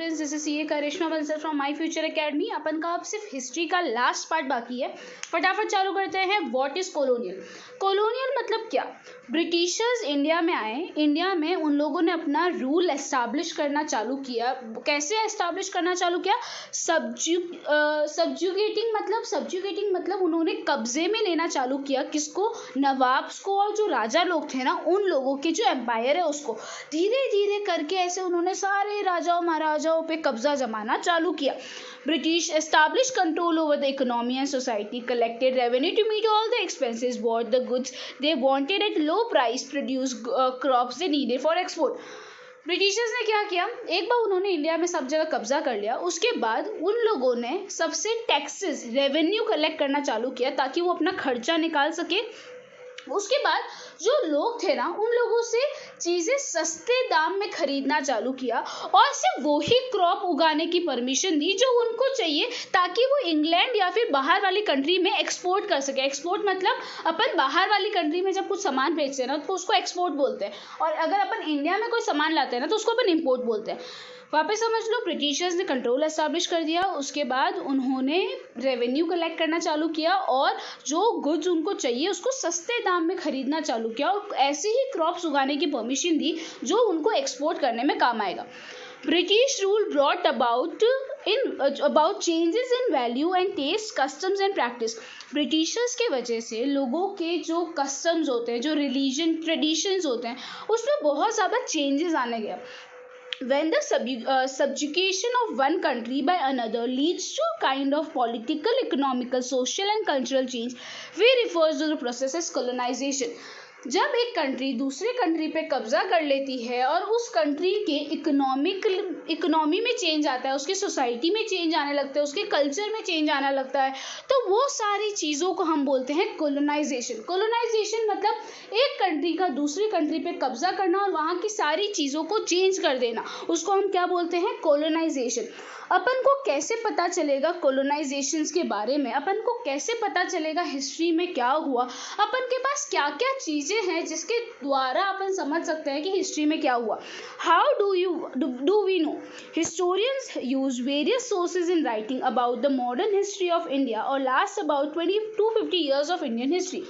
Students, this is CA Karishma Bansal from my future academy. अपन का अब सिर्फ हिस्ट्री का लास्ट पार्ट बाकी है, फटाफट चालू करते हैं। What is colonial? कॉलोनियल मतलब क्या? ब्रिटिशर्स इंडिया में आए, इंडिया में उन लोगों ने अपना रूल एस्टैब्लिश करना चालू किया। कैसे एस्टैब्लिश करना चालू किया? सब्जुगेटिंग मतलब उन्होंने कब्जे में लेना चालू किया। किसको? नवाब्स को, और जो राजा लोग थे ना उन लोगों के जो एम्पायर है उसको धीरे धीरे करके ऐसे उन्होंने सारे राजाओं महाराजाओं पे कब्जा जमाना चालू किया। British establish control over the economy and society, collected revenue to meet all the expenses, bought the goods they wanted at low price, produce crops they needed for export. Britishers ने क्या किया? एक बार उन्होंने इंडिया में सब जगह कब्जा कर लिया, उसके बाद उन लोगों ने सबसे टैक्सेस रेवेन्यू कलेक्ट करना चालू किया ताकि वो अपना खर्चा निकाल सके। उसके बाद जो लोग थे ना उन लोगों से चीज़ें सस्ते दाम में खरीदना चालू किया और सिर्फ वही क्रॉप उगाने की परमिशन दी जो उनको चाहिए ताकि वो इंग्लैंड या फिर बाहर वाली कंट्री में एक्सपोर्ट कर सके। एक्सपोर्ट मतलब अपन बाहर वाली कंट्री में जब कुछ सामान भेजते हैं ना तो उसको एक्सपोर्ट बोलते हैं, और अगर अपन इंडिया में कोई सामान लाते हैं ना तो उसको अपन इम्पोर्ट बोलते हैं। वापस समझ लो, ब्रिटिशर्स ने कंट्रोल एस्टैब्लिश कर दिया, उसके बाद उन्होंने रेवेन्यू कलेक्ट करना चालू किया और जो गुड्स उनको चाहिए उसको सस्ते दाम में खरीदना चालू किया और ऐसे ही क्रॉप्स उगाने की परमिशन दी जो उनको एक्सपोर्ट करने में काम आएगा। British rule brought about changes in value and taste, customs and practice. Britishers के वजह से लोगों के जो कस्टम्स होते हैं, जो रिलीजन ट्रेडिशंस होते हैं, उसमें बहुत ज़्यादा चेंजेस आने गए। When the subjugation of one country by another leads to a kind of political, economical, social and cultural change, we refer to the process as colonization. जब एक कंट्री दूसरे कंट्री पे कब्जा कर लेती है और उस कंट्री के इकोनॉमी में चेंज आता है, उसकी सोसाइटी में चेंज आने लगता है, उसके कल्चर में चेंज आने लगता है, तो वो सारी चीज़ों को हम बोलते हैं कोलोनाइजेशन। कोलोनाइजेशन मतलब एक कंट्री का दूसरी कंट्री पे कब्जा करना और वहाँ की सारी चीज़ों को चेंज कर देना, उसको हम क्या बोलते हैं? कोलोनाइजेशन। अपन को कैसे पता चलेगा कोलोनाइजेशंस के बारे में? अपन को कैसे पता चलेगा हिस्ट्री में क्या हुआ? अपन के पास क्या क्या चीज़ें हैं जिसके द्वारा अपन समझ सकते हैं कि हिस्ट्री में क्या हुआ? How do we know? Historians use various sources in writing about the modern history of India और last about 20 to 50 years of Indian history.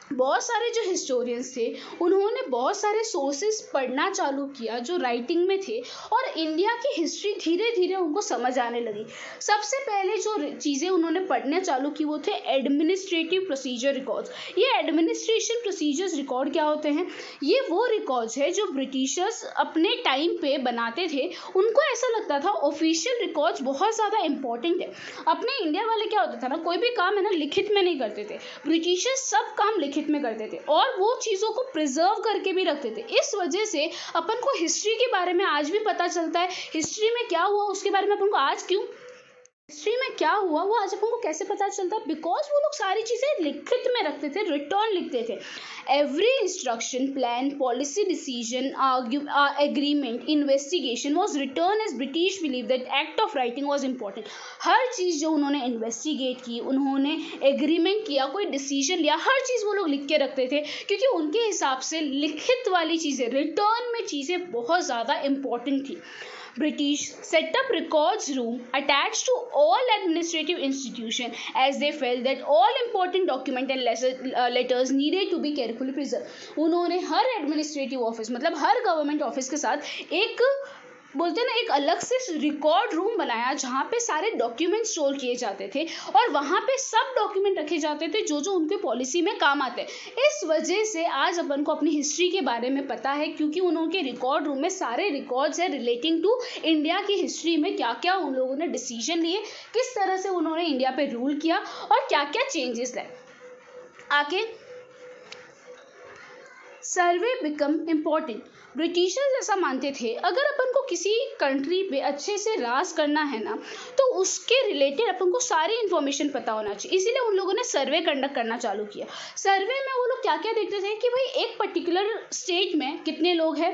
बहुत सारे जो हिस्टोरियंस थे उन्होंने बहुत सारे सोर्सेज पढ़ना चालू किया जो राइटिंग में थे और इंडिया की हिस्ट्री धीरे धीरे उनको समझ आने लगी। सबसे पहले जो चीज़ें उन्होंने पढ़ना चालू की वो थे एडमिनिस्ट्रेटिव प्रोसीजर रिकॉर्ड्स। ये एडमिनिस्ट्रेशन प्रोसीजर्स रिकॉर्ड क्या होते हैं? ये वो रिकॉर्ड्स है जो ब्रिटिशर्स अपने टाइम पे बनाते थे। उनको ऐसा लगता था ऑफिशियल रिकॉर्ड्स बहुत ज़्यादा इंपॉर्टेंट है। अपने इंडिया वाले क्या होता था ना, कोई भी काम है ना लिखित में नहीं करते थे, ब्रिटिशर्स सब काम लिखित में करते थे और वो चीज़ों को प्रिजर्व करके भी रखते थे। इस वजह से अपन को हिस्ट्री के बारे में आज भी पता चलता है। हिस्ट्री में क्या हुआ उसके बारे में अपन को आज क्यों हिस्ट्री में क्या हुआ वो आज अपन को कैसे पता चलता है? बिकॉज वो लोग सारी चीज़ें लिखित में रखते थे, रिटर्न लिखते थे। Every instruction, plan, policy decision, agreement, investigation was written as British believe that act of writing was important. हर चीज़ जो उन्होंने इन्वेस्टिगेट की, उन्होंने एग्रीमेंट किया, कोई डिसीजन लिया, हर चीज़ वो लोग लिख के रखते थे क्योंकि उनके हिसाब से लिखित वाली चीज़ें, रिटर्न में चीज़ें बहुत ज़्यादा इंपॉर्टेंट थी। British set up records room attached to all administrative institutions as they felt that all important document and letters needed to be carefully preserved. उन्होंने हर एडमिनिस्ट्रेटिव ऑफिस मतलब हर गवर्नमेंट ऑफिस के साथ एक बोलते हैं ना एक अलग से रिकॉर्ड रूम बनाया जहाँ पे सारे डॉक्यूमेंट स्टोर किए जाते थे और वहाँ पे सब डॉक्यूमेंट रखे जाते थे जो जो उनके पॉलिसी में काम आते हैं। इस वजह से आज अपन को अपनी हिस्ट्री के बारे में पता है क्योंकि उनके रिकॉर्ड रूम में सारे रिकॉर्ड्स हैं रिलेटिंग टू इंडिया की हिस्ट्री में, क्या क्या उन लोगों ने डिसीजन लिए, किस तरह से उन्होंने इंडिया पे रूल किया और क्या क्या चेंजेस लाए। आगे सर्वे बिकम इम्पॉर्टेंट। ब्रिटिशर्स ऐसा मानते थे अगर अपन को किसी कंट्री पे अच्छे से राज करना है ना तो उसके रिलेटेड अपन को सारी इन्फॉर्मेशन पता होना चाहिए, इसीलिए उन लोगों ने सर्वे कंडक्ट करना चालू किया। सर्वे में वो लोग क्या क्या देखते थे कि भाई एक पर्टिकुलर स्टेट में कितने लोग हैं,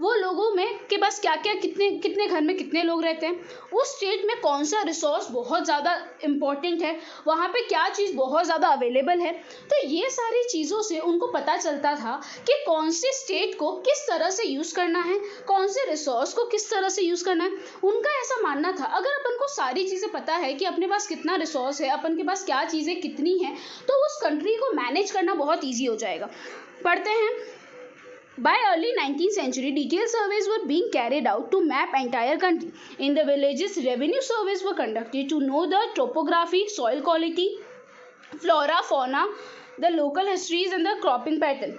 वो लोगों में के पास क्या क्या कितने कितने घर में कितने लोग रहते हैं, उस स्टेट में कौन सा रिसोर्स बहुत ज़्यादा इम्पोर्टेंट है, वहाँ पे क्या चीज़ बहुत ज़्यादा अवेलेबल है। तो ये सारी चीज़ों से उनको पता चलता था कि कौन सी स्टेट को किस तरह से यूज़ करना है, कौन से रिसोर्स को किस तरह से यूज़ करना है। उनका ऐसा मानना था अगर अपन को सारी चीज़ें पता है कि अपने पास कितना रिसोर्स है, अपन के पास क्या चीज़ें कितनी हैं, तो उस कंट्री को मैनेज करना बहुत ईजी हो जाएगा। पढ़ते हैं। By early 19th century, detailed surveys were being carried out to map entire country. In the villages, revenue surveys were conducted to know the topography, soil quality, flora, fauna, the local histories and the cropping pattern.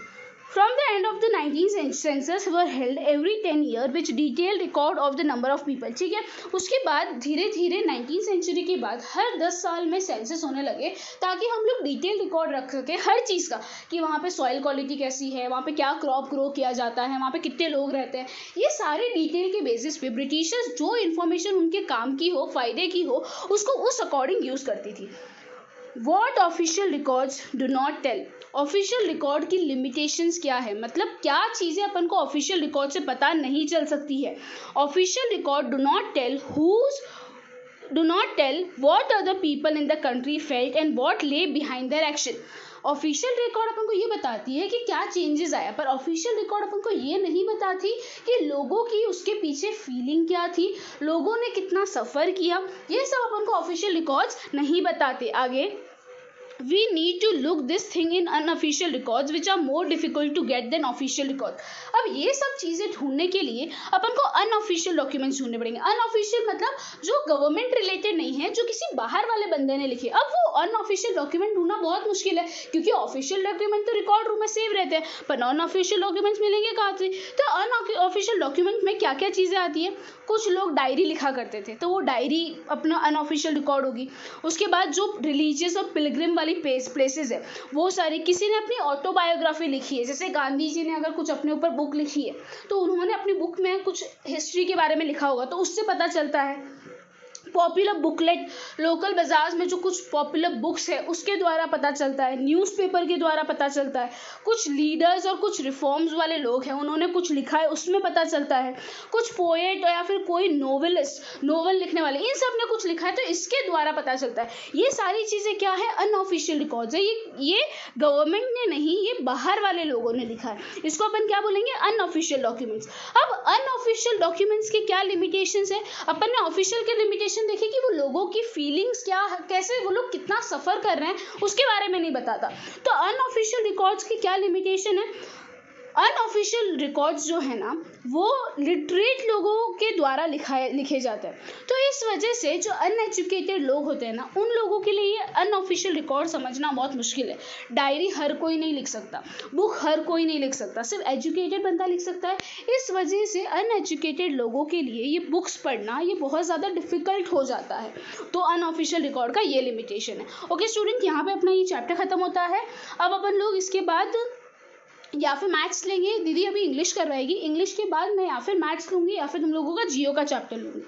From the end of the 19th census were held every 10 years which detailed record of the number of people. ठीक है, उसके बाद धीरे धीरे 19th century के बाद हर 10 साल में सेंसस होने लगे ताकि हम लोग डिटेल रिकॉर्ड रख सके हर चीज़ का, कि वहाँ पे सॉइल क्वालिटी कैसी है, वहाँ पे क्या क्रॉप ग्रो किया जाता है, वहाँ पे कितने लोग रहते हैं। ये सारे डिटेल के बेसिस पे ब्रिटिशर्स जो इन्फॉर्मेशन उनके काम की हो, फायदे की हो, उसको उस अकॉर्डिंग यूज़ करती थी। What official records do not tell. Official record की लिमिटेशंस क्या है, मतलब क्या चीज़ें अपन को ऑफिशियल रिकॉर्ड से पता नहीं चल सकती है। Official record do not tell what other people in the country felt and what lay behind their action. Official record अपन को ये बताती है कि क्या चेंजेस आया, पर ऑफिशियल रिकॉर्ड अपन को ये नहीं बताती कि लोगों की उसके पीछे फीलिंग क्या थी, लोगों ने कितना सफ़र किया, ये सब अपन को ऑफिशियल रिकॉर्ड्स नहीं बताते। आगे, we need to look this thing in unofficial records which are more difficult to get than official record. अब ये सब चीज़ें ढूंढने के लिए अपन को अनऑफिशियल डॉक्यूमेंट्स ढूंढने पड़ेंगे। अनऑफिशियल मतलब जो गवर्नमेंट रिलेटेड नहीं है, जो किसी बाहर वाले बंदे ने लिखे। अब वो अनऑफिशियल डॉक्यूमेंट ढूंढना बहुत मुश्किल है क्योंकि ऑफिशियल डॉक्यूमेंट तो रिकॉर्ड रूम में सेव रहते हैं, पर नॉन ऑफिशियल डॉक्यूमेंट्स मिलेंगे कहाँ से। तो अनऑफिशियल डॉक्यूमेंट में क्या क्या चीज़ें आती है, कुछ लोग डायरी लिखा करते थे, तो वो डायरी अपना अनऑफिशियल रिकॉर्ड होगी। उसके बाद जो रिलीजियस और पिलग्रिम वाली प्लेसेस है, वो सारी, किसी ने अपनी ऑटोबायोग्राफी लिखी है, जैसे गांधी जी ने अगर कुछ अपने ऊपर बुक लिखी है तो उन्होंने अपनी बुक में कुछ हिस्ट्री के बारे में लिखा होगा, तो उससे पता चलता है। पॉपुलर बुकलेट, लोकल बाजार में जो कुछ पॉपुलर बुक्स है उसके द्वारा पता चलता है, न्यूज़पेपर के द्वारा पता चलता है। कुछ लीडर्स और कुछ रिफॉर्म्स वाले लोग हैं, उन्होंने कुछ लिखा है, उसमें पता चलता है। कुछ पोएट या फिर कोई नोवेलिस्ट, नोवेल लिखने वाले, इन सब ने कुछ लिखा है तो इसके द्वारा पता चलता है। ये सारी चीज़ें क्या है, अनऑफिशियल रिकॉर्ड्स है। ये गवर्नमेंट ने नहीं, ये बाहर वाले लोगों ने लिखा है। इसको अपन क्या बोलेंगे, अनऑफिशियल डॉक्यूमेंट्स। अब अनऑफिशियल डॉक्यूमेंट्स के क्या लिमिटेशंस है, अपन ने ऑफिशियल के लिमिटेशन देखे कि वो लोगों की फीलिंग्स क्या, कैसे वो लोग कितना सफ़र कर रहे हैं, उसके बारे में नहीं बताता। तो अनऑफिशियल रिकॉर्ड्स की क्या लिमिटेशन है, अनऑफिशियल रिकॉर्ड्स जो है ना वो लिटरेट लोगों के द्वारा लिखे जाते हैं। तो इस वजह से जो अनएजुकेटेड लोग होते हैं ना, उन लोगों के लिए ये अनऑफिशियल रिकॉर्ड समझना बहुत मुश्किल है। डायरी हर कोई नहीं लिख सकता, बुक हर कोई नहीं लिख सकता, सिर्फ एजुकेटेड बंदा लिख सकता है। इस वजह से अनएजुकेटेड लोगों के लिए ये बुक्स पढ़ना ये बहुत ज़्यादा डिफ़िकल्ट हो जाता है। तो अनऑफिशियल रिकॉर्ड का ये लिमिटेशन है। ओके स्टूडेंट, यहाँ पे अपना ये चैप्टर ख़त्म होता है। अब अपन लोग इसके बाद या फिर मैथ्स लेंगे, दीदी अभी इंग्लिश करवाएगी, इंग्लिश के बाद मैं या फिर मैथ्स लूँगी या फिर तुम लोगों का जियो का चैप्टर लूँगी।